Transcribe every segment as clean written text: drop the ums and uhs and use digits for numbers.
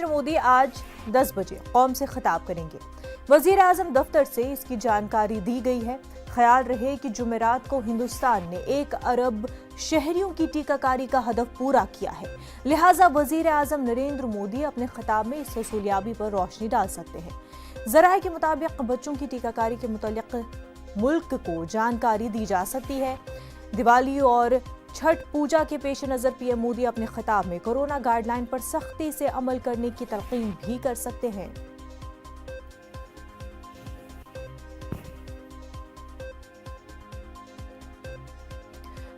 नरेंद्र मोदी आज 10 बजे कौम से खिताब करेंगे। वजीर आजम दफ्तर से इसकी जानकारी दी गई है। ख्याल रहे कि जुमेरात को हिंदुस्तान ने 1 अरब शहरियों की टीकाकारी का हदफ पूरा किया है, लिहाजा वजीर आजम नरेंद्र मोदी अपने खिताब में इस हसूलियाबी पर रोशनी डाल सकते हैं। जराये के मुताबिक बच्चों की टीकाकारी के मुतालिक मुल्क को जानकारी दी जा सकती है। दिवाली और छठ पूजा के पेश नजर पीएम मोदी अपने खिताब में कोरोना गाइडलाइन पर सख्ती से अमल करने की तलकीन भी कर सकते हैं।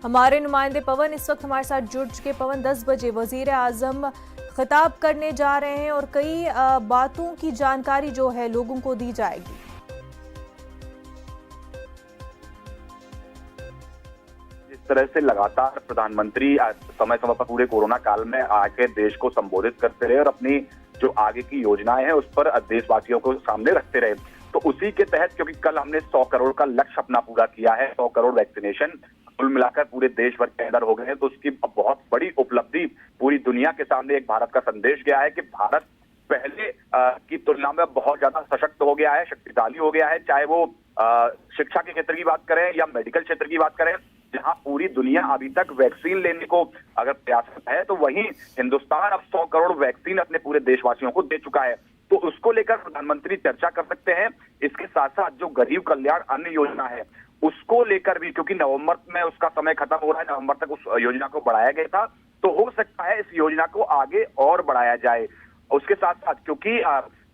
हमारे नुमाइंदे पवन इस वक्त हमारे साथ जुड़ चुके। पवन, 10 बजे वजीर आजम खिताब करने जा रहे हैं और कई बातों की जानकारी जो है लोगों को दी जाएगी। इस तरह से लगातार प्रधानमंत्री समय समय पर पूरे कोरोना काल में आके देश को संबोधित करते रहे और अपनी जो आगे की योजनाएं हैं उस पर देशवासियों को सामने रखते रहे, तो उसी के तहत क्योंकि कल हमने 100 करोड़ का लक्ष्य अपना पूरा किया है, 100 करोड़ वैक्सीनेशन कुल मिलाकर पूरे देश भर के अंदर हो गए हैं, तो उसकी बहुत बड़ी उपलब्धि पूरी दुनिया के सामने एक भारत का संदेश गया है कि भारत पहले की तुलना में बहुत ज्यादा सशक्त हो गया है, शक्तिशाली हो गया है। चाहे वो शिक्षा के क्षेत्र की बात करें या मेडिकल क्षेत्र की बात करें, जहां पूरी दुनिया अभी तक वैक्सीन लेने को अगर प्रयासरत है, तो वहीं हिंदुस्तान अब 100 करोड़ वैक्सीन अपने पूरे देशवासियों को दे चुका है। तो उसको लेकर प्रधानमंत्री चर्चा कर सकते हैं। इसके साथ साथ जो गरीब कल्याण अन्न योजना है उसको लेकर भी, क्योंकि नवंबर में उसका समय खत्म हो रहा है, नवंबर तक उस योजना को बढ़ाया गया था, तो हो सकता है इस योजना को आगे और बढ़ाया जाए। उसके साथ साथ क्योंकि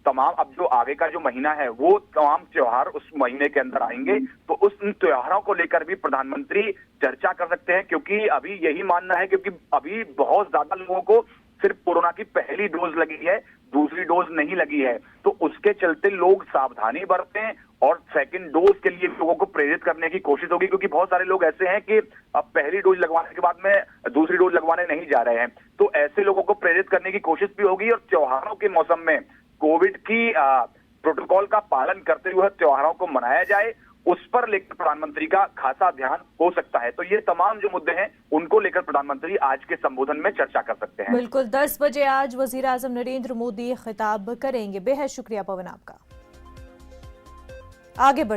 तमाम अब जो आगे का जो महीना है वो तमाम त्योहार उस महीने के अंदर आएंगे, तो उस त्योहारों को लेकर भी प्रधानमंत्री चर्चा कर सकते हैं, क्योंकि अभी यही मानना है क्योंकि अभी बहुत ज्यादा लोगों को सिर्फ कोरोना की पहली डोज लगी है, दूसरी डोज नहीं लगी है, तो उसके चलते लोग सावधानी बरतें और सेकंड डोज के लिए लोगों को प्रेरित करने की कोशिश होगी, क्योंकि बहुत सारे लोग ऐसे हैं कि अब पहली डोज लगवाने के बाद में दूसरी डोज लगवाने नहीं जा रहे हैं, तो ऐसे लोगों को प्रेरित करने की कोशिश भी होगी। और त्योहारों के मौसम में कोविड की प्रोटोकॉल का पालन करते हुए त्योहारों को मनाया जाए, उस पर लेकर प्रधानमंत्री का खासा ध्यान हो सकता है। तो ये तमाम जो मुद्दे हैं उनको लेकर प्रधानमंत्री आज के संबोधन में चर्चा कर सकते हैं। बिल्कुल, 10 बजे आज वजीर आजम नरेंद्र मोदी खिताब करेंगे। बेहद शुक्रिया पवन आपका। आगे बढ़